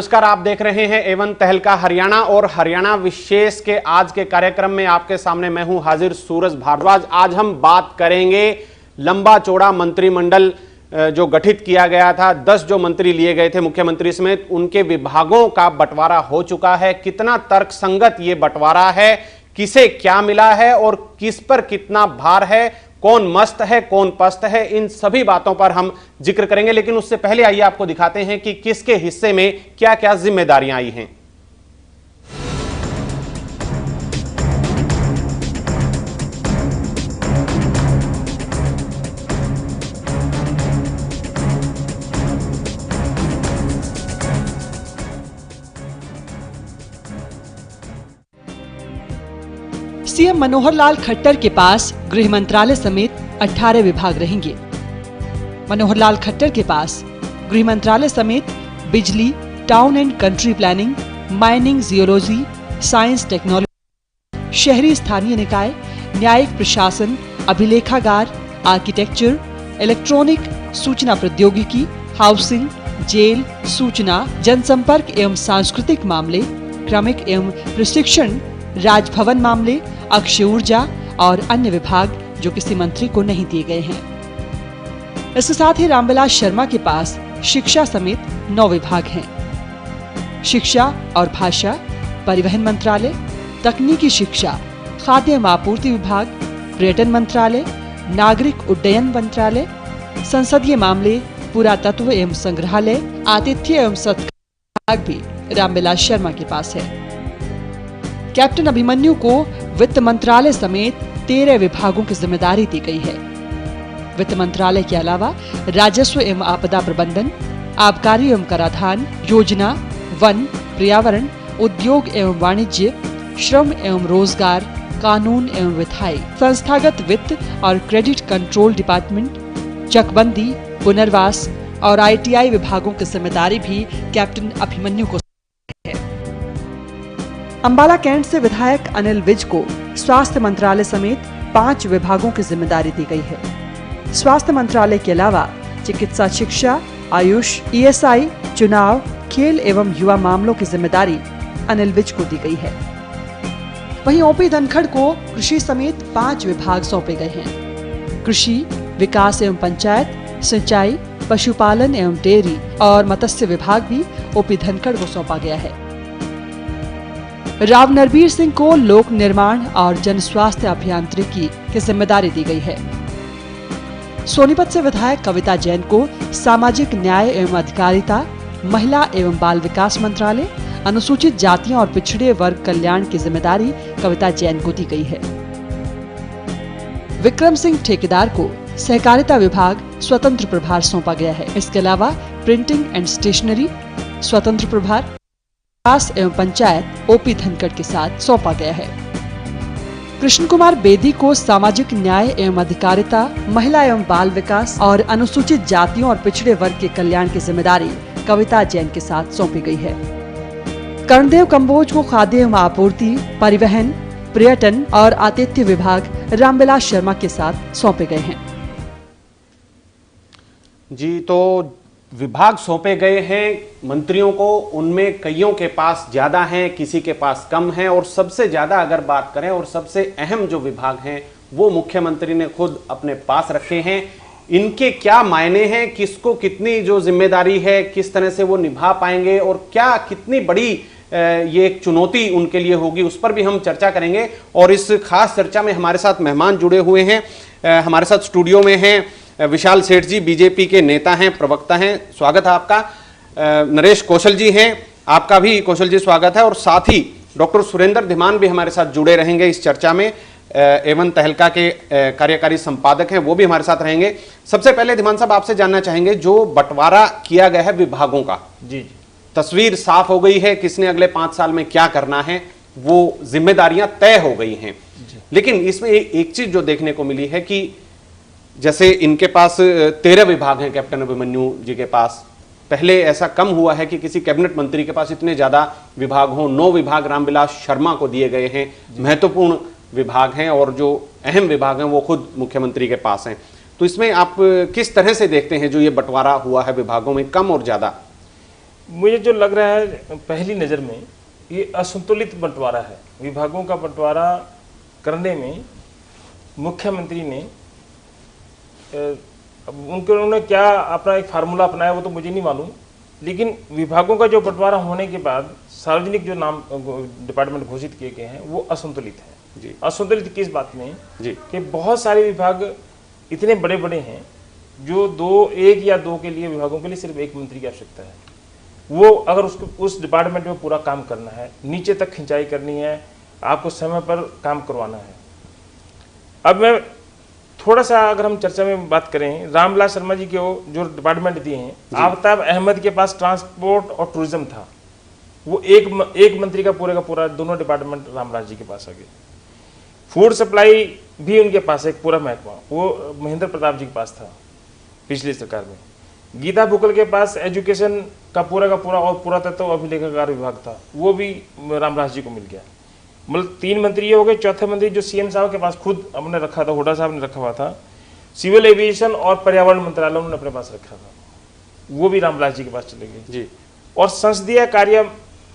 नमस्कार, आप देख रहे हैं एवन तहलका हरियाणा और हरियाणा विशेष के आज के कार्यक्रम में आपके सामने मैं हूं हाजिर सूरज भारद्वाज। आज हम बात करेंगे लंबा चौड़ा मंत्रिमंडल जो गठित किया गया था, 10 जो मंत्री लिए गए थे मुख्यमंत्री समेत, उनके विभागों का बंटवारा हो चुका है। कितना तर्कसंगत ये बंटवारा है, किसे क्या मिला है और किस पर कितना भार है, कौन मस्त है कौन पस्त है, इन सभी बातों पर हम जिक्र करेंगे। लेकिन उससे पहले आइए आपको दिखाते हैं कि किसके हिस्से में क्या क्या जिम्मेदारियां आई हैं। सीएम मनोहर लाल खट्टर के पास गृह मंत्रालय समेत 18 विभाग रहेंगे। मनोहर लाल खट्टर के पास गृह मंत्रालय समेत बिजली, town and country planning, mining, geology, science technology, शहरी स्थानीय निकाय, न्यायिक प्रशासन, अभिलेखागार, आर्किटेक्चर, इलेक्ट्रॉनिक, सूचना प्रौद्योगिकी, हाउसिंग, जेल, सूचना, जनसंपर्क एवं सांस्कृतिक मामले, क्रमिक एवं प्रशिक्षण, राजभवन मामले, अक्षय ऊर्जा और अन्य विभाग जो किसी मंत्री को नहीं दिए गए हैं। इसके साथ ही रामविलास शर्मा के पास शिक्षा समेत 9 विभाग हैं। शिक्षा और भाषा, परिवहन मंत्रालय, तकनीकी शिक्षा, खाद्य एवं आपूर्ति विभाग, पर्यटन मंत्रालय, नागरिक उड्डयन मंत्रालय, संसदीय मामले, पुरातत्व एवं संग्रहालय, आतिथ्य एवं सत्कार विभाग भी रामविलास शर्मा के पास है। कैप्टन अभिमन्यु को वित्त मंत्रालय समेत 13 विभागों की जिम्मेदारी दी गई है। वित्त मंत्रालय के अलावा राजस्व एवं आपदा प्रबंधन, आबकारी एवं कराधान, योजना, वन, पर्यावरण, उद्योग एवं वाणिज्य, श्रम एवं रोजगार, कानून एवं विधायी, संस्थागत वित्त और क्रेडिट कंट्रोल डिपार्टमेंट, चकबंदी, पुनर्वास और ITI विभागों की जिम्मेदारी भी कैप्टन अभिमन्यु को है। अंबाला कैंट से विधायक अनिल विज को स्वास्थ्य मंत्रालय समेत 5 विभागों की जिम्मेदारी दी गई है। स्वास्थ्य मंत्रालय के अलावा चिकित्सा शिक्षा, आयुष, ESI, चुनाव, खेल एवं युवा मामलों की जिम्मेदारी अनिल विज को दी गई है। वहीं OP धनखड़ को कृषि समेत 5 विभाग सौंपे गए हैं। कृषि, विकास एवं पंचायत, सिंचाई, पशुपालन एवं डेयरी और मत्स्य विभाग भी OP धनखड़ को सौंपा गया है। राव नरबीर सिंह को लोक निर्माण और जन स्वास्थ्य अभियांत्रिकी की जिम्मेदारी दी गई है। सोनीपत से विधायक कविता जैन को सामाजिक न्याय एवं अधिकारिता, महिला एवं बाल विकास मंत्रालय, अनुसूचित जातियों और पिछड़े वर्ग कल्याण की जिम्मेदारी कविता जैन को दी गई है। विक्रम सिंह ठेकेदार को सहकारिता विभाग स्वतंत्र प्रभार सौंपा गया है। इसके अलावा प्रिंटिंग एंड स्टेशनरी स्वतंत्र प्रभार, विकास एवं पंचायत OP धनखड़ के साथ सौंपा गया है। कृष्ण कुमार बेदी को सामाजिक न्याय एवं अधिकारिता, महिला एवं बाल विकास और अनुसूचित जातियों और पिछड़े वर्ग के कल्याण की जिम्मेदारी कविता जैन के साथ सौंपी गई है। कर्णदेव कंबोज को खाद्य एवं आपूर्ति, परिवहन, पर्यटन और आतिथ्य विभाग रामविलास शर्मा के साथ सौंपे गए हैं। जी, तो विभाग सौंपे गए हैं मंत्रियों को, उनमें कईयों के पास ज्यादा हैं, किसी के पास कम है, और सबसे ज्यादा अगर बात करें और सबसे अहम जो विभाग हैं वो मुख्यमंत्री ने खुद अपने पास रखे हैं। इनके क्या मायने हैं, किसको कितनी जो जिम्मेदारी है, किस तरह से वो निभा पाएंगे और क्या कितनी बड़ी ये एक चुनौती उनके लिए होगी, उस पर भी हम चर्चा करेंगे। और इस खास चर्चा में हमारे साथ मेहमान जुड़े हुए हैं। हमारे साथ स्टूडियो में हैं विशाल सेठ जी, बीजेपी के नेता हैं, प्रवक्ता हैं, स्वागत है आपका। नरेश कौशल जी हैं, आपका भी कौशल जी स्वागत है। और साथ ही डॉक्टर सुरेंद्र धीमान भी हमारे साथ जुड़े रहेंगे इस चर्चा में, एवन तहलका के कार्यकारी संपादक हैं, वो भी हमारे साथ रहेंगे। सबसे पहले धीमान साहब आपसे जानना चाहेंगे, जो बंटवारा किया गया है विभागों का, जी तस्वीर साफ हो गई है, किसने अगले 5 साल में क्या करना है, वो जिम्मेदारियां तय हो गई हैं। लेकिन इसमें एक चीज जो देखने को मिली है कि जैसे इनके पास 13 विभाग हैं कैप्टन अभिमन्यु जी के पास, पहले ऐसा कम हुआ है कि किसी कैबिनेट मंत्री के पास इतने ज्यादा विभाग हों। 9 विभाग रामविलास शर्मा को दिए गए हैं, महत्वपूर्ण विभाग हैं, और जो अहम विभाग हैं वो खुद मुख्यमंत्री के पास हैं। तो इसमें आप किस तरह से देखते हैं जो ये बंटवारा हुआ है विभागों में, कम और ज्यादा? मुझे जो लग रहा है पहली नज़र में, ये असंतुलित बंटवारा है। विभागों का बंटवारा करने में मुख्यमंत्री ने उन्होंने क्या अपना एक फार्मूला अपनाया वो तो मुझे नहीं मालूम, लेकिन विभागों का जो बंटवारा होने के बाद सार्वजनिक जो नाम डिपार्टमेंट घोषित किए गए हैं वो असंतुलित है जी। असंतुलित किस बात में जी। कि बहुत सारे विभाग इतने बड़े बड़े हैं जो एक या दो के लिए विभागों के लिए सिर्फ एक मंत्री की आवश्यकता है। वो अगर उस डिपार्टमेंट में पूरा काम करना है, नीचे तक खिंचाई करनी है, आपको समय पर काम करवाना है। अब मैं थोड़ा सा अगर हम चर्चा में बात करें, रामविलास शर्मा जी के जो डिपार्टमेंट दिए हैं, आफ्ताब अहमद के पास ट्रांसपोर्ट और टूरिज्म था, वो एक मंत्री का पूरा दोनों डिपार्टमेंट रामविलास जी के पास आ गए। फूड सप्लाई भी उनके पास एक पूरा महकमा वो महेंद्र प्रताप जी के पास था पिछली सरकार में। गीता बुकल के पास एजुकेशन का पूरा और पुरातत्व अभिलेखागार विभाग था, वो भी रामविलास जी को मिल गया। मतलब 3 मंत्री ये हो गए। चौथे मंत्री जो सीएम साहब के पास खुद अपने रखा था, हुड्डा साहब ने रखा हुआ था, सिविल एविएशन और पर्यावरण मंत्रालय उन्होंने अपने पास रखा था, वो भी रामविलास जी के पास चले गए जी। और संसदीय कार्य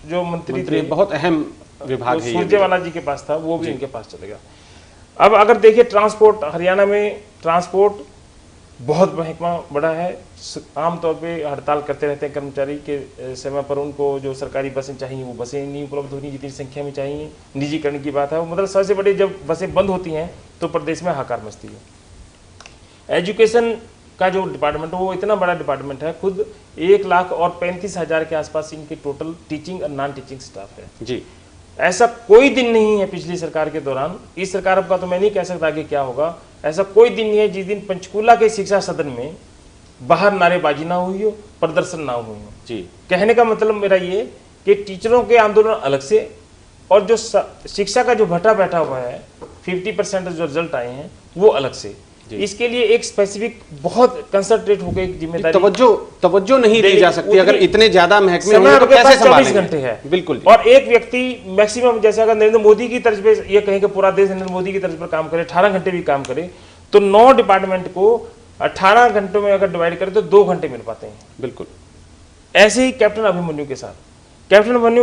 जो मंत्री थे, बहुत अहम विभाग है, सुरजेवाला जी के पास था, वो भी इनके पास चले गया। अब अगर देखिए ट्रांसपोर्ट, हरियाणा में ट्रांसपोर्ट बहुत महकमा बड़ा है। आमतौर पे हड़ताल करते रहते हैं कर्मचारी के समय पर, उनको जो सरकारी बसें चाहिए वो बसें नहीं उपलब्ध होनी जितनी संख्या में चाहिए। निजीकरण की बात है, मतलब सबसे बड़ी जब बसें बंद होती हैं तो प्रदेश में हाहाकार मचती है। एजुकेशन का जो डिपार्टमेंट है वो इतना बड़ा डिपार्टमेंट है, खुद 1,35,000 के आसपास इनके टोटल टीचिंग और नॉन टीचिंग स्टाफ है जी। ऐसा कोई दिन नहीं है पिछली सरकार के दौरान, इस सरकार का तो मैं नहीं कह सकता कि क्या होगा, ऐसा कोई दिन नहीं है जिस दिन पंचकूला के शिक्षा सदन में बाहर नारेबाजी ना हुई हो, प्रदर्शन ना हुई हो जी। कहने का मतलब मेरा ये कि टीचरों के आंदोलन अलग से और जो शिक्षा का जो भट्टा बैठा हुआ है 50% जो रिजल्ट आए हैं वो अलग से, इसके लिए एक स्पेसिफिक बहुत कंसंट्रेट होकर एक जिम्मेदारी तवज्जो नहीं दी जा सकती। अगर इतने ज्यादा महकमे होंगे तो कैसे संभालेंगे? 24 घंटे है बिल्कुल। और एक व्यक्ति मैक्सिमम, जैसे अगर नरेंद्र मोदी की तर्ज पे ये कहें कि पूरा देश नरेंद्र मोदी की तर्ज पर काम करे, 18 घंटे भी काम करे, तो 9 डिपार्टमेंट को 18 घंटों में अगर डिवाइड करें तो 2 घंटे मिल पाते हैं। बिल्कुल। ऐसे ही कैप्टन अभिमन्यु के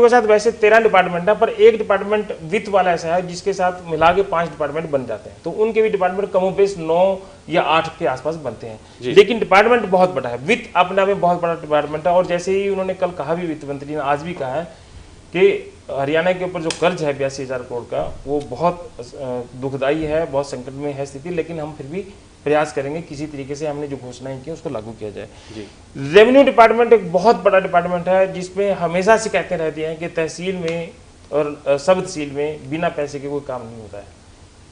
साथ वैसे 13 डिपार्टमेंट है, पर एक डिपार्टमेंट वित्त वाला ऐसा है जिसके साथ मिला के 5 डिपार्टमेंट बन जाते हैं, तो उनके भी डिपार्टमेंट कमोबेश 9 या 8 के आसपास बनते हैं। लेकिन डिपार्टमेंट बहुत बड़ा है, वित्त अपने आप में बहुत बड़ा डिपार्टमेंट है। और जैसे ही उन्होंने कल कहा भी, वित्त मंत्री ने आज भी कहा है कि हरियाणा के ऊपर जो कर्ज है 82,000 करोड़ का, वो बहुत दुखदायी है, बहुत संकट में है स्थिति, लेकिन हम फिर भी प्रयास करेंगे किसी तरीके से हमने जो घोषणाएं की उसको लागू किया जाए। रेवेन्यू डिपार्टमेंट एक बहुत बड़ा डिपार्टमेंट है जिसमें हमेशा शिकायतें रहती हैं कि तहसील में और सब तहसील में बिना पैसे के कोई काम नहीं होता है,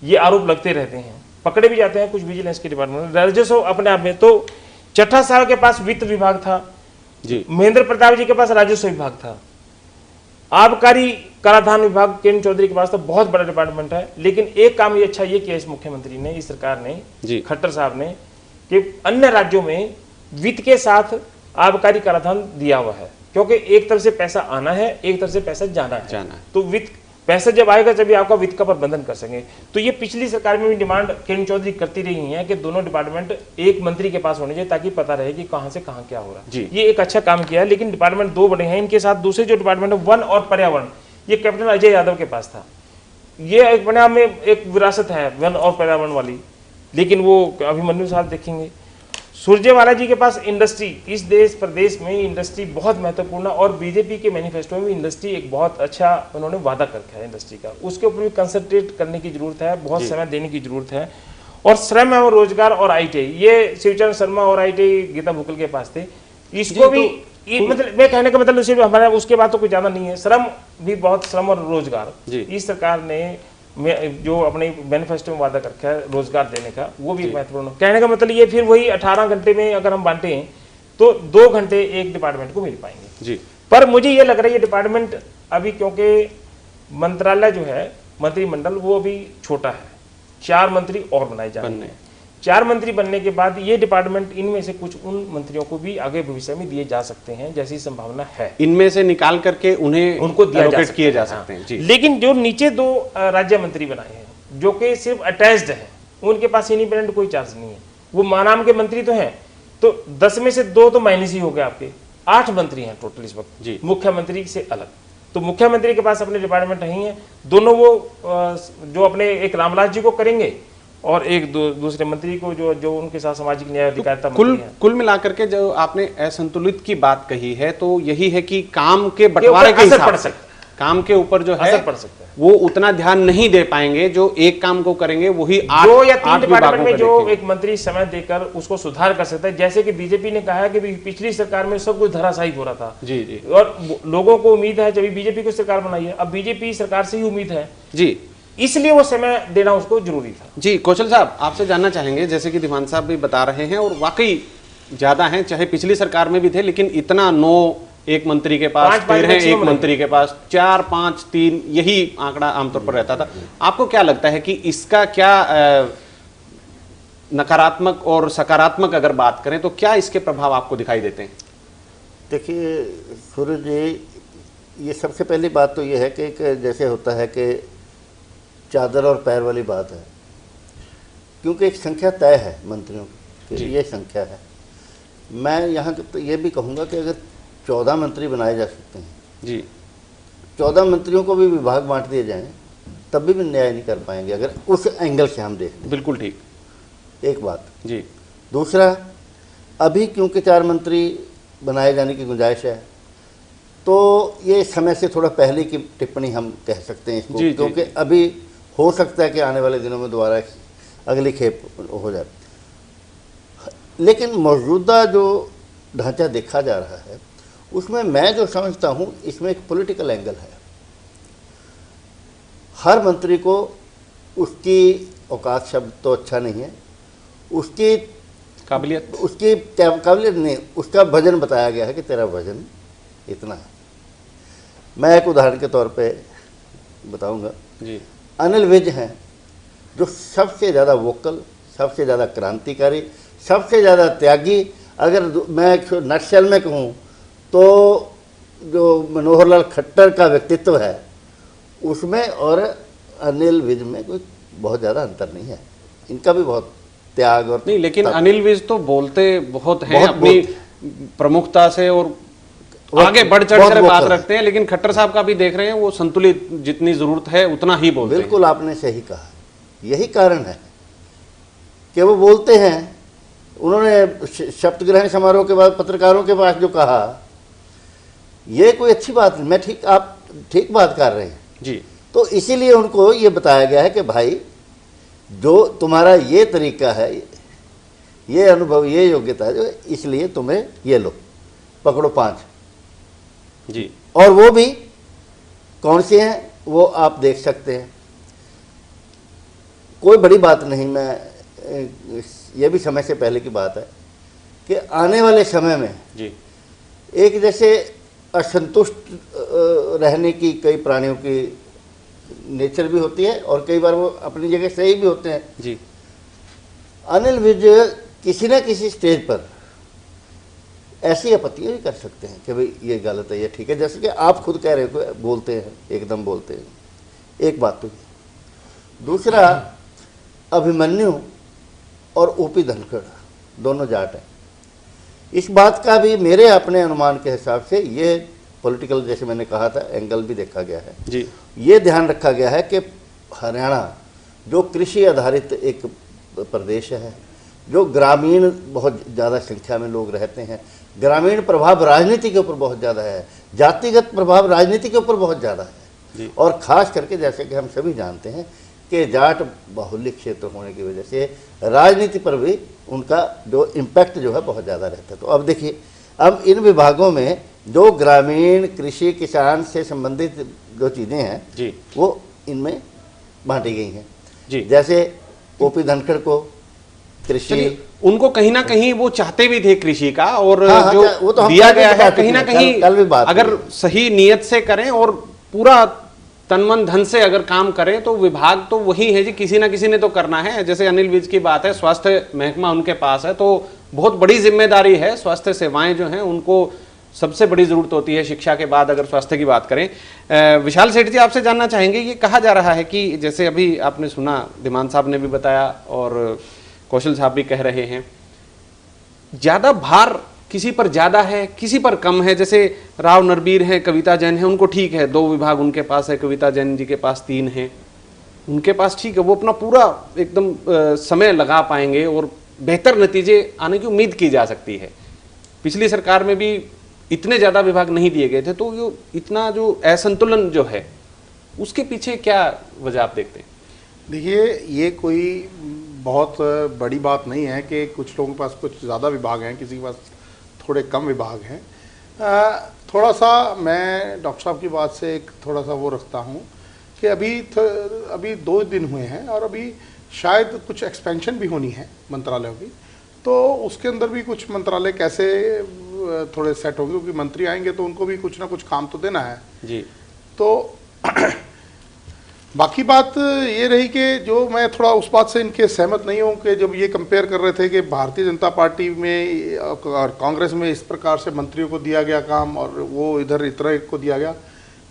ये आरोप लगते रहते हैं, पकड़े भी जाते हैं कुछ विजिलेंस के डिपार्टमेंट। राजस्व अपने आप में तो चट्टा साहब के पास वित्त विभाग था जी, महेंद्र प्रताप जी के पास राजस्व विभाग था, आबकारी कराधान विभाग किरण चौधरी के पास तो बहुत बड़ा डिपार्टमेंट है। लेकिन एक काम ये अच्छा ये किया इस मुख्यमंत्री ने, इस सरकार ने, खट्टर साहब ने, कि अन्य राज्यों में वित्त के साथ आबकारी कराधान दिया हुआ है, क्योंकि एक तरफ से पैसा आना है, एक तरफ से पैसा जाना है। तो वित्त पैसा जब आएगा जब आपका वित्त का प्रबंधन कर सकें। तो ये पिछली सरकार में भी डिमांड किरण चौधरी करती रही है कि दोनों डिपार्टमेंट एक मंत्री के पास होने चाहिए ताकि पता रहे कि कहां से कहां क्या हो रहा है। ये एक अच्छा काम किया है। लेकिन डिपार्टमेंट 2 बड़े हैं, इनके साथ दूसरे जो डिपार्टमेंट है वन और पर्यावरण, ये कैप्टन अजय यादव के पास था। ये एक बने में एक विरासत है वन और पर्यावरण वाली, लेकिन वो अभिमन्यु साहब देखेंगे। सुरजेवाला जी के पास इंडस्ट्री, इस देश प्रदेश में इंडस्ट्री बहुत महत्वपूर्ण है और बीजेपी के मैनिफेस्टो में इंडस्ट्री एक बहुत अच्छा उन्होंने वादा कर रखा है इंडस्ट्री का, उसके ऊपर भी कंसंट्रेट करने की जरूरत है, बहुत समय देने की जरूरत है। और श्रम एवं रोजगार और ITI, ये शिवचरण शर्मा और ITI गीता भुकल के पास थे, इसको भी मतलब मैं कहने का मतलब सिर्फ हमारा उसके बाद तो कुछ ज्यादा नहीं है। श्रम भी बहुत, श्रम और रोजगार इस सरकार ने जो अपने मैनिफेस्टो में वादा कर रखा है रोजगार देने का, वो भी महत्वपूर्ण। कहने का मतलब ये फिर वही 18 घंटे में अगर हम बांटे हैं तो 2 घंटे एक डिपार्टमेंट को मिल पाएंगे जी। पर मुझे ये लग रहा है ये डिपार्टमेंट अभी, क्योंकि मंत्रालय जो है मंत्रिमंडल वो अभी छोटा है, 4 मंत्री और बनाए जाएंगे। 4 मंत्री बनने के बाद ये डिपार्टमेंट इनमें से कुछ उन मंत्रियों को भी आगे भविष्य में दिए जा सकते हैं, जैसी संभावना है। इनमें से निकाल करके उनको किए जा सकते हैं जी। लेकिन जो नीचे 2 राज्य मंत्री बनाए हैं जो कि सिर्फ अटैच्ड है, उनके पास इंडिपेंडेंट कोई चार्ज नहीं है, वो नाम के मंत्री तो हैं, तो 10 में से 2 तो माइनस ही हो गए आपके, 8 मंत्री हैं टोटल इस वक्त जी। मुख्यमंत्री से अलग। तो मुख्यमंत्री के पास अपने डिपार्टमेंट नहीं है, दोनों वो जो अपने एक रामलाल जी को करेंगे और एक दूसरे मंत्री को जो उनके साथ सामाजिक न्याय अधिकारिता मंत्री हैं। कुल मिलाकर के जो आपने असंतुलित की बात कही है तो यही है कि काम के बंटवारे के असर हिसाब पड़ से सकता है, काम के ऊपर जो है असर पड़ सकता है। वो उतना ध्यान नहीं दे पाएंगे जो एक काम को करेंगे, वही 2 या 3 डिपार्टमेंट विभागों में को जो देखेंगे। एक मंत्री समय देकर उसको सुधार कर सकता है। जैसे कि बीजेपी ने कहा है कि पिछली सरकार में सब कुछ धराशायी हो रहा था जी जी और लोगों को उम्मीद है जब बीजेपी को सरकार बनाई है, अब बीजेपी सरकार से ही उम्मीद है जी, इसलिए वो समय देना उसको जरूरी था। जी कौशल साहब, आपसे जानना चाहेंगे, जैसे कि दीवान साहब भी बता रहे हैं और वाकई ज्यादा हैं, चाहे पिछली सरकार में भी थे, लेकिन इतना 9 एक मंत्री के पास, 13 एक मंत्री के पास, 4, 5, 3 यही आंकड़ा आमतौर पर रहता था। आपको क्या लगता है कि इसका क्या नकारात्मक और सकारात्मक अगर बात करें तो क्या इसके प्रभाव आपको दिखाई देते हैं? देखिए सूरज जी, ये सबसे पहली बात तो ये है कि जैसे होता है कि चादर और पैर वाली बात है, क्योंकि एक संख्या तय है मंत्रियों की, ये संख्या है। मैं यहाँ तो ये भी कहूँगा कि अगर 14 मंत्री बनाए जा सकते हैं जी, 14 मंत्रियों को भी विभाग बांट दिए जाएं तब भी न्याय नहीं कर पाएंगे अगर उस एंगल से हम देखें। बिल्कुल ठीक, एक बात जी। दूसरा, अभी क्योंकि 4 मंत्री बनाए जाने की गुंजाइश है तो ये समय से थोड़ा पहले की टिप्पणी हम कह सकते हैं इसको, जी, क्योंकि अभी हो सकता है कि आने वाले दिनों में दोबारा अगली खेप हो जाए। लेकिन मौजूदा जो ढांचा देखा जा रहा है उसमें मैं जो समझता हूँ इसमें एक पॉलिटिकल एंगल है। हर मंत्री को उसकी औकात शब्द तो अच्छा नहीं है, उसकी काबिलियत नहीं, उसका वजन बताया गया है कि तेरा वजन इतना है। मैं एक उदाहरण के तौर पे बताऊंगा जी। अनिल विज हैं जो सबसे ज़्यादा वोकल, सबसे ज़्यादा क्रांतिकारी, सबसे ज़्यादा त्यागी, अगर मैं नटशेल में कहूँ तो जो मनोहर लाल खट्टर का व्यक्तित्व है उसमें और अनिल विज में कोई बहुत ज़्यादा अंतर नहीं है। इनका भी बहुत त्याग और नहीं, लेकिन अनिल विज तो बोलते बहुत हैं, अपनी प्रमुखता से और आगे बढ़ चढ़ कर बात रखते हैं, लेकिन खट्टर साहब का भी देख रहे हैं वो संतुलित, जितनी जरूरत है उतना ही बोलते हैं। बिल्कुल आपने सही कहा, यही कारण है कि वो बोलते हैं। उन्होंने शपथ ग्रहण समारोह के बाद पत्रकारों के पास जो कहा ये कोई अच्छी बात नहीं, आप ठीक बात कर रहे हैं जी। तो इसीलिए उनको ये बताया गया है कि भाई जो तुम्हारा ये तरीका है, ये अनुभव, ये योग्यता है, इसलिए तुम्हें ये लो, पकड़ो 5 जी। और वो भी कौन से हैं वो आप देख सकते हैं। कोई बड़ी बात नहीं, मैं ये भी समय से पहले की बात है कि आने वाले समय में जी एक जैसे असंतुष्ट रहने की कई प्राणियों की नेचर भी होती है और कई बार वो अपनी जगह सही भी होते हैं जी। अनिल विज किसी न किसी स्टेज पर ऐसी आपत्तियां भी कर सकते हैं कि भाई ये गलत है, ये ठीक है, जैसे कि आप खुद कह रहे हो, बोलते हैं, एकदम बोलते हैं। एक बात तो दूसरा, अभिमन्यु और ओपी धनखड़ दोनों जाट हैं। इस बात का भी मेरे अपने अनुमान के हिसाब से ये पॉलिटिकल, जैसे मैंने कहा था, एंगल भी देखा गया है जी। ये ध्यान रखा गया है कि हरियाणा जो कृषि आधारित एक प्रदेश है, जो ग्रामीण बहुत ज़्यादा संख्या में लोग रहते हैं, ग्रामीण प्रभाव राजनीति के ऊपर बहुत ज़्यादा है, जातिगत प्रभाव राजनीति के ऊपर बहुत ज़्यादा है, और ख़ास करके जैसे कि हम सभी जानते हैं कि जाट बाहुल्य क्षेत्र होने की वजह से राजनीति पर भी उनका जो इम्पैक्ट जो है बहुत ज़्यादा रहता है। तो अब देखिए, अब इन विभागों में जो ग्रामीण कृषि किसान से संबंधित जो चीज़ें हैं जी, वो इनमें बांटी गई हैं जी। जैसे ओपी धनखड़ को कृषि, उनको कहीं ना कहीं वो चाहते भी थे कृषि का, और हाँ, जो वो तो हम दिया कल भी गया है बात कहीं ना की, कहीं कल भी बात अगर की। सही नियत से करें और पूरा तन मन धन से अगर काम करें तो विभाग तो वही है जी, किसी ना किसी ने तो करना है। जैसे अनिल विज की बात है, स्वास्थ्य महकमा उनके पास है, तो बहुत बड़ी जिम्मेदारी है। स्वास्थ्य सेवाएं जो हैं उनको सबसे बड़ी जरूरत होती है शिक्षा के बाद, अगर स्वास्थ्य की बात करें। विशाल सेठ जी, आपसे जानना चाहेंगे, ये कहा जा रहा है कि जैसे अभी आपने सुना, दिमान साहब ने भी बताया और कौशल साहब भी कह रहे हैं, ज्यादा भार किसी पर ज्यादा है, किसी पर कम है। जैसे राव नरबीर है, कविता जैन है, उनको ठीक है, 2 विभाग उनके पास है, कविता जैन जी के पास 3 है, उनके पास ठीक है, वो अपना पूरा एकदम समय लगा पाएंगे और बेहतर नतीजे आने की उम्मीद की जा सकती है। पिछली सरकार में भी इतने ज्यादा विभाग नहीं दिए गए थे, तो यो इतना जो असंतुलन जो है उसके पीछे क्या वजह आप देखते हैं? देखिए, ये कोई बहुत बड़ी बात नहीं है कि कुछ लोगों के पास कुछ ज़्यादा विभाग हैं, किसी के पास थोड़े कम विभाग हैं। थोड़ा सा मैं डॉक्टर साहब की बात से एक थोड़ा सा वो रखता हूँ कि अभी 2 दिन हुए हैं और अभी शायद कुछ एक्सपेंशन भी होनी है मंत्रालयों की, तो उसके अंदर भी कुछ मंत्रालय कैसे थोड़े सेट होंगे, क्योंकि मंत्री आएंगे तो उनको भी कुछ ना कुछ काम तो देना है जी। तो बाकी बात ये रही कि जो मैं थोड़ा उस बात से इनके सहमत नहीं हूँ कि जब ये कंपेयर कर रहे थे कि भारतीय जनता पार्टी में और कांग्रेस में इस प्रकार से मंत्रियों को दिया गया काम और वो इधर इतना को दिया गया।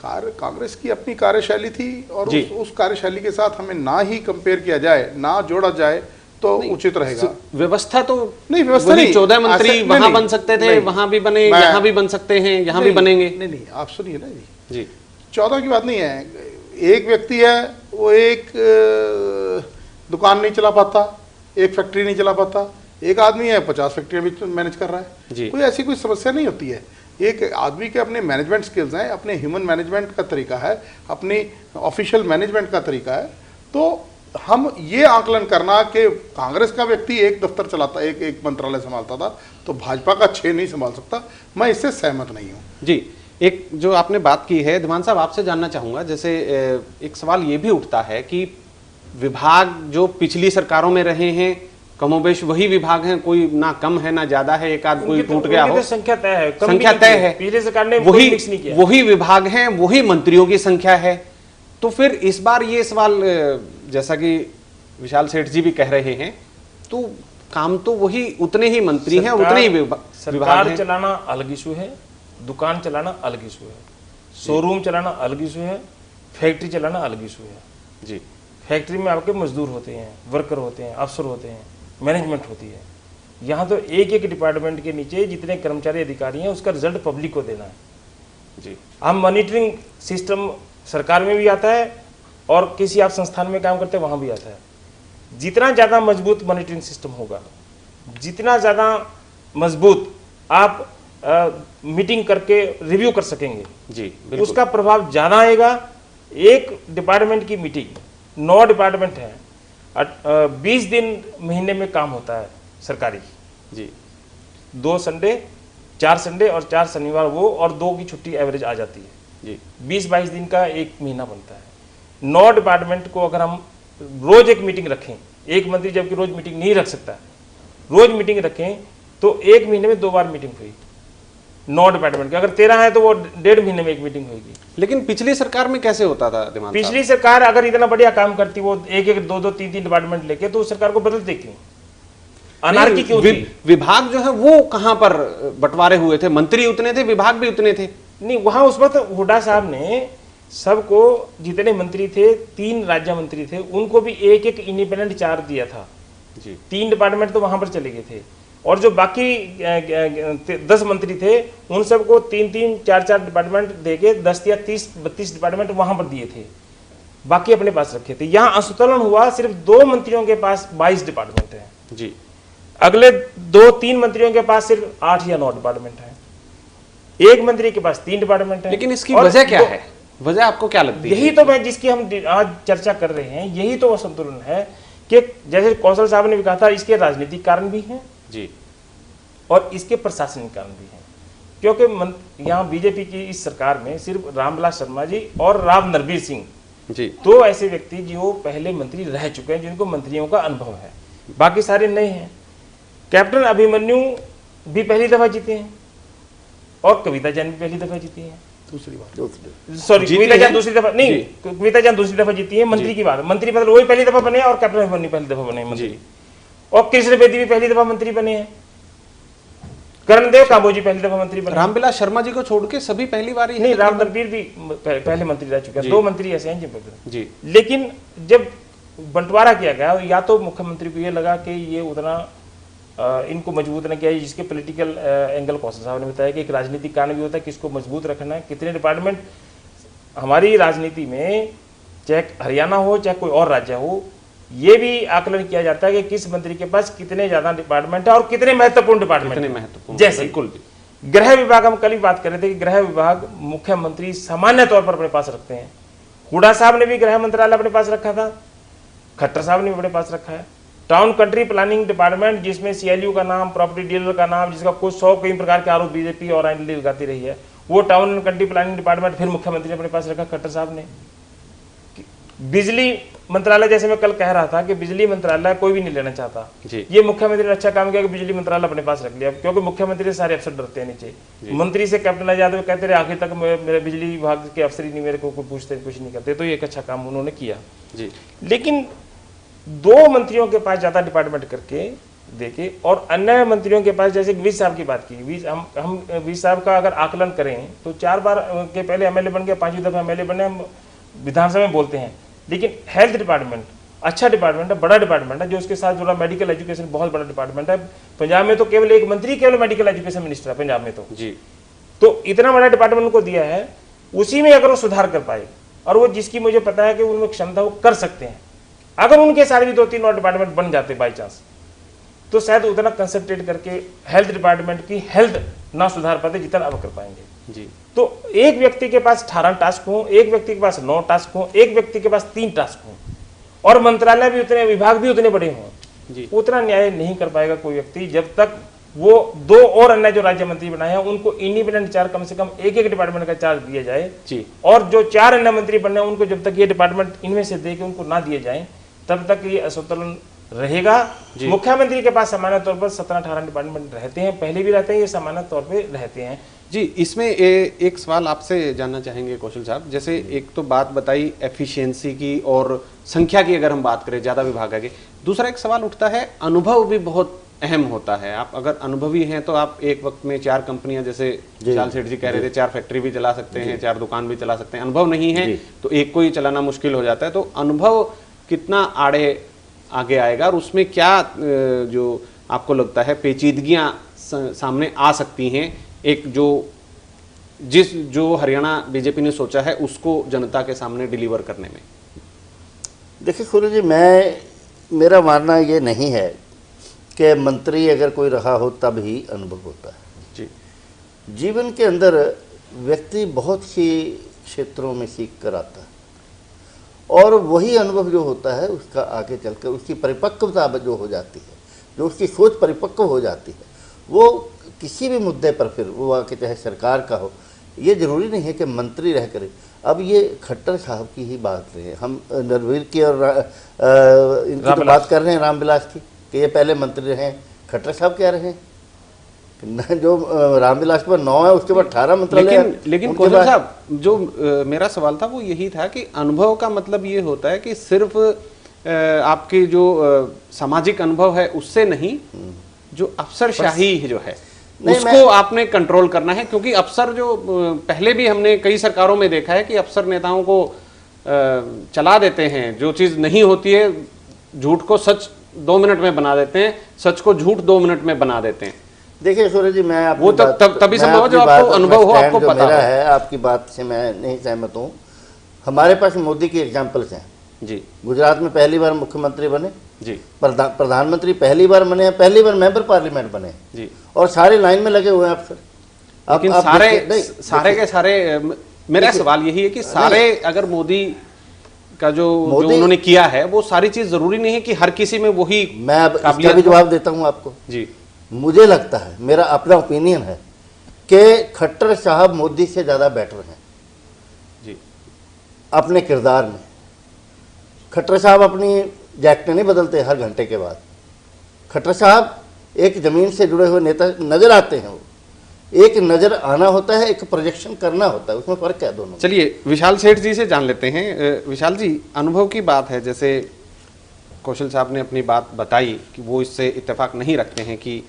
कांग्रेस की अपनी कार्यशैली थी और उस कार्यशैली के साथ हमें ना ही कंपेयर किया जाए, ना जोड़ा जाए तो उचित रहेगा। व्यवस्था तो नहीं, व्यवस्था नहीं, 14 मंत्री वहां बन सकते थे, वहां भी बने, यहाँ भी बन सकते हैं, यहाँ भी बनेंगे। नहीं, आप सुनिए ना जी, 14 की बात नहीं है। एक व्यक्ति है, वो एक दुकान नहीं चला पाता, एक फैक्ट्री नहीं चला पाता, एक आदमी है 50 फैक्ट्रियां भी मैनेज कर रहा है। कोई ऐसी कोई समस्या नहीं होती है। एक आदमी के अपने मैनेजमेंट स्किल्स हैं, अपने ह्यूमन मैनेजमेंट का तरीका है, अपनी ऑफिशियल मैनेजमेंट का तरीका है। तो हम ये आकलन करना कि कांग्रेस का व्यक्ति एक दफ्तर चलाता, एक मंत्रालय संभालता था, तो भाजपा का 6 नहीं संभाल सकता, मैं इससे सहमत नहीं हूँ। जी, एक जो आपने बात की है, धीमान साहब आपसे जानना चाहूंगा, जैसे एक सवाल ये भी उठता है कि विभाग जो पिछली सरकारों में रहे हैं कमोबेश वही विभाग हैं, कोई ना कम है ना ज्यादा है, एक आध कोई टूट गया हो, संख्या तय है, संख्या तय है, पिछली सरकार ने वही विभाग हैं, वही मंत्रियों की संख्या है। तो फिर इस बार ये सवाल, जैसा कि विशाल सेठ जी भी कह रहे हैं, तो काम तो वही, उतने ही मंत्री हैं, उतने ही विभाग हैं। चलाना अलग इशू है, दुकान चलाना अलग इशू है, शोरूम चलाना अलग इशू है, फैक्ट्री चलाना अलग इशू है। जी, फैक्ट्री में आपके मजदूर होते हैं, वर्कर होते हैं, अफसर होते हैं, मैनेजमेंट होती है। यहाँ तो एक एक डिपार्टमेंट के नीचे जितने कर्मचारी अधिकारी हैं उसका रिजल्ट पब्लिक को देना है। जी, हम मॉनिटरिंग सिस्टम सरकार में भी आता है और किसी आप संस्थान में काम करते हैं वहाँ भी आता है। जितना ज़्यादा मजबूत मॉनिटरिंग सिस्टम होगा, जितना ज़्यादा मजबूत आप मीटिंग करके रिव्यू कर सकेंगे जी, उसका प्रभाव ज़्यादा आएगा। एक डिपार्टमेंट की मीटिंग, 9 डिपार्टमेंट है, 20 दिन महीने में काम होता है सरकारी जी, 2 संडे, 4 संडे और 4 शनिवार वो, और 2 की छुट्टी एवरेज आ जाती है जी। 20-22 दिन का एक महीना बनता है। 9 डिपार्टमेंट को अगर हम रोज एक मीटिंग रखें, एक मंत्री जबकि रोज मीटिंग नहीं रख सकता, रोज मीटिंग रखें तो एक महीने में 2 बार मीटिंग हुई 9 डिपार्टमेंट के। अगर 13 है तो वो 1.5 महीने में एक मीटिंग होगी। लेकिन पिछली सरकार में कैसे होता था दिमाग? पिछली सरकार अगर इतना बढ़िया काम करती, वो एक 2 3 डिपार्टमेंट लेके, तो उस सरकार को बदलते क्यों? अनार्की क्यों थी? विभाग जो है वो कहां पर बंटवारे हुए थे? मंत्री उतने थे, विभाग भी उतने थे। नहीं, वहां उस वक्त हुड्डा साहब ने सबको, जितने मंत्री थे, 3 राज्य मंत्री थे, उनको भी एक एक इंडिपेंडेंट चार्ज दिया था जी। 3 डिपार्टमेंट तो वहां पर चले गए थे, और जो बाकी 10 मंत्री थे उन सबको 3-3, 4-4 डिपार्टमेंट देके 10 या 30-32 डिपार्टमेंट वहां पर दिए थे, बाकी अपने पास रखे थे। यहाँ असंतुलन हुआ, सिर्फ 2 मंत्रियों के पास 22 डिपार्टमेंट है जी, अगले 2-3 मंत्रियों के पास सिर्फ 8 या 9 डिपार्टमेंट है, एक मंत्री के पास 3 डिपार्टमेंट है। लेकिन इसकी वजह क्या है? वजह आपको क्या लगती है? यही तो मैं, जिसकी हम आज चर्चा कर रहे हैं, यही तो असंतुलन है कि जैसे कौशल साहब ने भी कहा था, इसके राजनीतिक कारण भी हैं जी, और इसके प्रशासनिक कारण भी हैं। क्योंकि यहाँ बीजेपी की इस सरकार में सिर्फ रामविलास शर्मा जी और राव नरबीर सिंह जी, 2 ऐसे व्यक्ति जो पहले मंत्री रह चुके हैं, जिनको मंत्रियों का अनुभव है, बाकी सारे नए हैं। कैप्टन अभिमन्यु भी पहली दफा जीते हैं और कविता जैन भी पहली दफा जीती है। दूसरी बात, सॉरी, कविता जैन दूसरी दफा नहीं, कविता जैन दूसरी दफा जीती है। मंत्री की बात, मंत्री मतलब वही पहली दफा बने और कैप्टन अभिमन्यु पहली दफा बने मंत्री, और कृष्ण बेदी भी पहली दफा मंत्री बने हैं, कर्णदेव कांबोजी पहली दफा मंत्री बने। रामविलास शर्मा जी को छोड़ के सभी पहली बार ही नहीं, राम नरबीर भी पहले मंत्री रह चुके हैं, 2 मंत्री ऐसे हैं जी। लेकिन जब बंटवारा किया गया, या तो मुख्यमंत्री को ये लगा कि ये उतना इनको मजबूत न किया, जिसके पॉलिटिकल एंगल कौशल साहब ने बताया कि एक राजनीतिक कारण भी होता है कि इसको मजबूत रखना है। कितने डिपार्टमेंट हमारी राजनीति में, चाहे हरियाणा हो चाहे कोई और राज्य हो, ये भी आकलन किया जाता है कि किस मंत्री के पास कितने ज्यादा डिपार्टमेंट है और कितने महत्वपूर्ण डिपार्टमेंट। जैसे बिल्कुल गृह विभाग, हम कल ही बात कर रहे थे कि गृह विभाग मुख्यमंत्री सामान्य तौर पर अपने पास रखते हैं। हुड्डा साहब ने भी गृह मंत्रालय अपने पास रखा था, खट्टर साहब ने भी अपने पास रखा है। टाउन कंट्री प्लानिंग डिपार्टमेंट, जिसमें CLU का नाम, प्रॉपर्टी डीलर का नाम, जिसका कुछ 100 कई प्रकार के आरोप बीजेपी और एनडीए लगाती रही है, वो town and country planning department फिर मुख्यमंत्री ने अपने पास रखा, खट्टर साहब ने। बिजली मंत्रालय, जैसे मैं कल कह रहा था कि बिजली मंत्रालय कोई भी नहीं लेना चाहता, ये मुख्यमंत्री ने अच्छा काम किया कि बिजली मंत्रालय अपने पास रख लिया, क्योंकि मुख्यमंत्री से सारे अफसर डरते हैं नीचे। मंत्री से कैप्टन आजाद वो कहते रहे आखिर तक मेरे बिजली विभाग के अफसर ही नहीं मेरे को पूछते, कुछ नहीं करते, तो ये एक अच्छा काम उन्होंने किया जी। लेकिन 2 मंत्रियों के पास ज्यादा डिपार्टमेंट करके देखे और अन्य मंत्रियों के पास, जैसे विज साहब की बात की, हम विज साहब का अगर आकलन करें तो 4 बार के पहले MLA बन गए, 5वीं दफा MLA बने, हम विधानसभा में बोलते हैं। लेकिन हेल्थ डिपार्टमेंट अच्छा डिपार्टमेंट है, बड़ा डिपार्टमेंट है, जो उसके साथ जुड़ा मेडिकल एजुकेशन बहुत बड़ा डिपार्टमेंट है। पंजाब में तो केवल एक मंत्री केवल मेडिकल एजुकेशन मिनिस्टर है पंजाब में, तो जी तो इतना बड़ा डिपार्टमेंट उनको दिया है। उसी में अगर वो सुधार कर पाए, और वो जिसकी मुझे पता है कि उनमें क्षमता वो कर सकते हैं, अगर उनके साथ भी 2-3 और डिपार्टमेंट बन जाते बाई चांस, तो शायद उतना कंसंट्रेट करके हेल्थ डिपार्टमेंट की हेल्थ ना सुधार पाते जितना अब कर पाएंगे जी। तो एक व्यक्ति के पास 18 टास्क हो, एक व्यक्ति के पास 9 टास्क हो, एक व्यक्ति के पास 3 टास्क हो, और मंत्रालय भी उतने, विभाग भी उतने बड़े हों, उतना न्याय नहीं कर पाएगा कोई व्यक्ति जब तक वो 2 और अन्य जो राज्य मंत्री बनाए हैं उनको इंडिपेंडेंट चार्ज, कम से कम एक डिपार्टमेंट का चार्ज दिया जाए जी। और जो 4 अन्य मंत्री बनने हैं उनको जब तक ये डिपार्टमेंट इनमें से दे के उनको ना दिए जाए, तब तक ये असंतुलन रहेगा। मुख्यमंत्री के पास सामान्य तौर पर 17-18 डिपार्टमेंट रहते हैं, पहले भी रहते हैं, ये सामान्य तौर पे रहते हैं जी। इसमें एक सवाल आपसे जानना चाहेंगे कौशल साहब, जैसे एक तो बात बताई एफिशिएंसी की और संख्या की, अगर हम बात करें ज्यादा विभाग आगे, दूसरा एक सवाल उठता है अनुभव भी बहुत अहम होता है। आप अगर अनुभवी हैं तो आप एक वक्त में 4 कंपनियां, जैसे विशाल सेठ जी कह रहे थे, 4 फैक्ट्री भी चला सकते हैं, 4 दुकान भी चला सकते हैं। अनुभव नहीं है तो एक को ही चलाना मुश्किल हो जाता है। तो अनुभव कितना आगे आएगा और उसमें क्या जो आपको लगता है पेचीदगियां सामने आ सकती हैं, एक जो हरियाणा बीजेपी ने सोचा है उसको जनता के सामने डिलीवर करने में? देखिए सूर्य जी, मेरा मानना ये नहीं है कि मंत्री अगर कोई रहा हो तब ही अनुभव होता है जी। जीवन के अंदर व्यक्ति बहुत ही क्षेत्रों में सीख कर आता है, और वही अनुभव जो होता है उसका आगे चलकर उसकी परिपक्वता जो हो जाती है, जो उसकी सोच परिपक्व हो जाती है, वो किसी भी मुद्दे पर, फिर वो आके चाहे सरकार का हो, ये जरूरी नहीं है कि मंत्री रह करे। अब ये खट्टर साहब की ही बात रही है, हम नरवीर की और इनकी तो बात कर रहे हैं, रामविलास की, कि ये पहले मंत्री रहे हैं। खट्टर साहब क्या रहे हैं? जो रामविलास पर 9 है, उसके बाद 18 मंत्रालय। लेकिन कौशल साहब, जो मेरा सवाल था वो यही था कि अनुभव का मतलब ये होता है कि सिर्फ आपके जो सामाजिक अनुभव है उससे नहीं, जो अफसरशाही जो है उसको आपने कंट्रोल करना है। क्योंकि अफसर जो पहले भी हमने कई सरकारों में देखा है कि अफसर नेताओं को चला देते हैं, जो चीज नहीं होती है झूठ को सच 2 मिनट में बना देते हैं, सच को झूठ 2 मिनट में बना देते हैं। देखिए सूर्य जी, मैं वो तभी संभव जो आपको अनुभव हो, आपको पता है। आपकी बात से मैं नहीं सहमत हूँ। हमारे पास मोदी की एग्जाम्पल्स हैं जी। गुजरात में पहली बार मुख्यमंत्री बने जी, प्रधानमंत्री पहली बार बने, पहली बार मेंबर पार्लियामेंट बने जी, और सारे लाइन में लगे हुए हैं अफसर। लेकिन सारे के सारे, मेरा सवाल यही है कि सारे, अगर मोदी का जो उन्होंने किया है वो सारी चीज जरूरी नहीं है कि हर किसी में वही। मैं अब इसका भी जवाब देता हूं आपको जी। मुझे लगता है, मेरा अपना ओपिनियन है कि खट्टर साहब मोदी से ज्यादा बेटर हैं जी अपने किरदार में। खट्टर साहब अपनी जैकेट नहीं बदलते हर घंटे के बाद। खट्टर साहब एक जमीन से जुड़े हुए नेता नजर आते हैं। वो एक नजर आना होता है, एक प्रोजेक्शन करना होता है, उसमें फर्क है दोनों। चलिए विशाल सेठ जी से जान लेते हैं। विशाल जी, अनुभव की बात है, जैसे कौशल साहब ने अपनी बात बताई कि वो इससे इत्तेफाक नहीं रखते हैं कि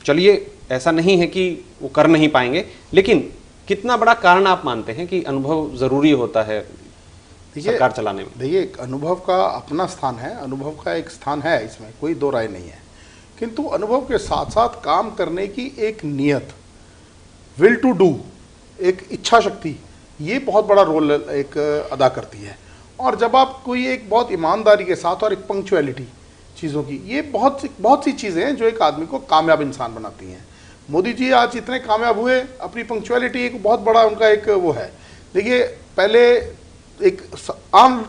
चलिए ऐसा नहीं है कि वो कर नहीं पाएंगे, लेकिन कितना बड़ा कारण आप मानते हैं कि अनुभव जरूरी होता है सरकार चलाने में? देखिए, अनुभव का अपना स्थान है, अनुभव का एक स्थान है, इसमें कोई दो राय नहीं है किंतु अनुभव के साथ साथ काम करने की एक नियत, विल टू डू, एक इच्छा शक्ति, ये बहुत बड़ा रोल एक अदा करती है। और जब आप कोई एक बहुत ईमानदारी के साथ और एक पंक्चुअलिटी चीज़ों की, ये बहुत सी चीज़ें हैं जो एक आदमी को कामयाब इंसान बनाती हैं। मोदी जी आज इतने कामयाब हुए, अपनी पंक्चुअलिटी एक बहुत बड़ा उनका एक वो है। देखिए पहले एक आम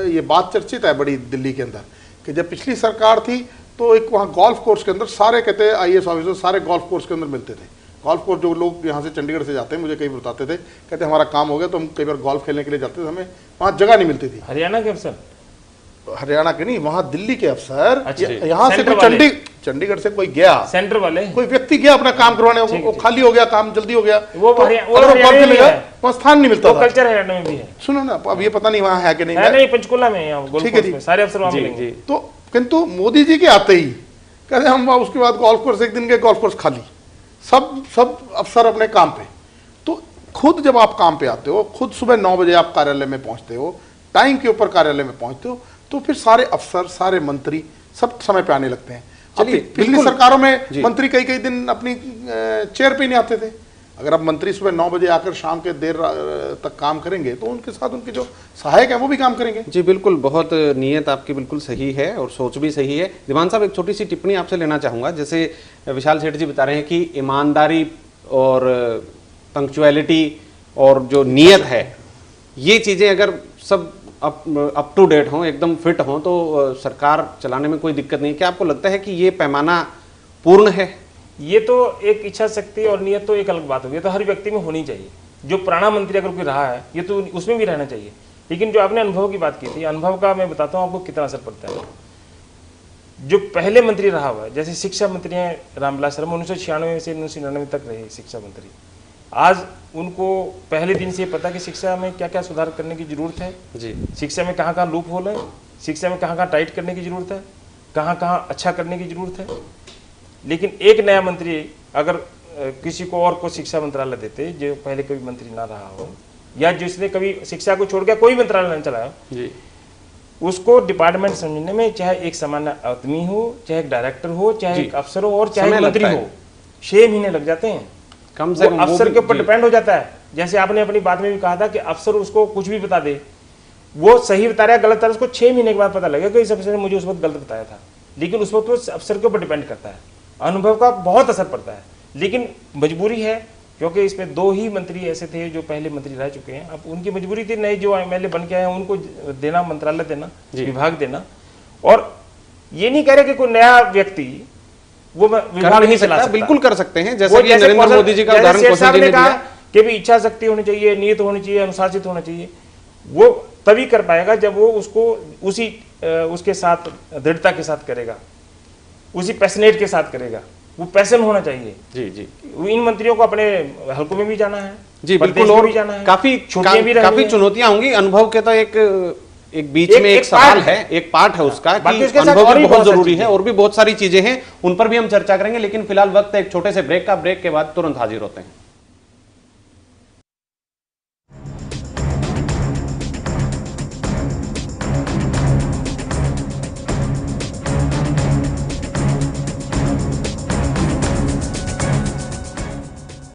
ये बात चर्चित है बड़ी दिल्ली के अंदर कि जब पिछली सरकार थी तो एक वहाँ गोल्फ कोर्स के अंदर सारे कहते हैं IAS ऑफिसर सारे गोल्फ कोर्स के अंदर मिलते थे। गोल्फ कोर्स जो लोग यहाँ से चंडीगढ़ से जाते हैं, मुझे कई बताते थे, कहते हमारा काम हो गया तो हम कई बार गोल्फ खेलने के लिए जाते थे, हमें वहाँ जगह नहीं मिलती थी। हरियाणा के अफसर, हरियाणा के नहीं, वहाँ दिल्ली के अफसर, अच्छा, यहाँ से कोई चंडीगढ़ से कोई गया, सेंटर वाले कोई व्यक्ति गया अपना काम करवाने, वो खाली हो गया, काम जल्दी हो गया, वो स्थान नहीं मिलता। कल्चर हरियाणा में भी है। सुनो ना, अब ये पता नहीं वहाँ है कि नहीं, नहीं पंचकुला में है, ठीक है जी, सारे अफसर वहाँ मिलेंगे। तो किंतु मोदी जी के आते ही कहते हम उसके बाद गोल्फ कोर्स, एक दिन के गोल्फ कोर्स खाली, सब अफसर अपने काम पे। तो खुद जब आप काम पे आते हो, खुद सुबह 9 बजे आप कार्यालय में पहुंचते हो, टाइम के ऊपर कार्यालय में पहुंचते हो, तो फिर सारे अफसर, सारे मंत्री सब समय पे आने लगते हैं। पिछली सरकारों में मंत्री कई दिन अपनी चेयर पे नहीं आते थे। अगर आप मंत्री सुबह 9 बजे आकर शाम के देर तक काम करेंगे तो उनके साथ उनके जो सहायक हैं वो भी काम करेंगे। जी बिल्कुल, बहुत नीयत आपकी बिल्कुल सही है और सोच भी सही है। दीवान साहब, एक छोटी सी टिप्पणी आपसे लेना चाहूँगा। जैसे विशाल सेठ जी बता रहे हैं कि ईमानदारी और पंक्चुअलिटी और जो नीयत है, ये चीज़ें अगर सब अप टू डेट हों, एकदम फिट हों, तो सरकार चलाने में कोई दिक्कत नहीं। क्या आपको लगता है कि ये पैमाना पूर्ण है? ये तो एक इच्छा शक्ति और नियत तो एक अलग बात होगी, तो हर व्यक्ति में होनी चाहिए। जो पुराना मंत्री अगर कोई रहा है, ये तो उसमें भी रहना चाहिए। लेकिन जो आपने अनुभव की बात की थी, अनुभव का मैं बताता हूँ आपको कितना असर पड़ता है। जो पहले मंत्री रहा हुआ है, जैसे शिक्षा मंत्री हैं रामविलास शर्मा, 1996 से 1999 तक रहे शिक्षा मंत्री। आज उनको पहले दिन से पता कि शिक्षा में क्या क्या सुधार करने की जरूरत है जी, शिक्षा में कहाँ कहाँ लूप होल है, शिक्षा में कहाँ कहाँ टाइट करने की जरूरत है, कहाँ कहाँ अच्छा करने की जरूरत है। लेकिन एक नया मंत्री अगर किसी को और को शिक्षा मंत्रालय देते, जो पहले कोई मंत्री ना रहा हो, या जिसने कभी शिक्षा को छोड़ के कोई मंत्रालय नहीं चलाया जी, उसको डिपार्टमेंट समझने में चाहे एक सामान्य आदमी हो, चाहे एक डायरेक्टर हो, चाहे एक अफसर हो और चाहे मंत्री हो, 6 महीने लग जाते हैं। कम से कम अफसर के ऊपर डिपेंड हो जाता है। जैसे आपने अपनी बात में भी कहा था कि अफसर उसको कुछ भी बता दे, वो सही बता रहा है गलत बता रहा है, उसको 6 महीने के बाद पता लगेगा कि इस अफसर ने मुझे उस वक्त गलत बताया था। लेकिन उस वक्त वो अफसर के ऊपर डिपेंड करता है, अनुभव का बहुत असर पड़ता है। लेकिन मजबूरी है, क्योंकि इसमें 2 ही मंत्री ऐसे थे जो पहले मंत्री रह चुके हैं। अब उनकी मजबूरी थी, नए जो MLA बन के आए उनको देना, मंत्रालय देना, विभाग देना। और ये नहीं कह रहे कि कोई नया व्यक्ति वो विभाग नहीं चला सकता, बिल्कुल कर सकते हैं। जैसे कि नरेंद्र मोदी जी का उदाहरण कौशल जी ने दिया कि भी इच्छा शक्ति होनी चाहिए, नियत होनी चाहिए, अनुशासित होना चाहिए। वो तभी कर पाएगा जब वो उसको उसके साथ दृढ़ता के साथ करेगा, उसी पैशनेट के साथ करेगा। वो पैशन होना चाहिए। जी जी, इन मंत्रियों को अपने हलकों में भी जाना है जी, बिल्कुल, और भी जाना है, काफी चुनौतियां होंगी। अनुभव के तो एक बीच में एक सवाल है, एक पार्ट है उसका कि अनुभव भी बहुत जरूरी है, और भी बहुत सारी चीजें हैं, उन पर भी हम चर्चा करेंगे। लेकिन फिलहाल वक्त है एक छोटे से ब्रेक का। ब्रेक के बाद तुरंत हाजिर होते हैं।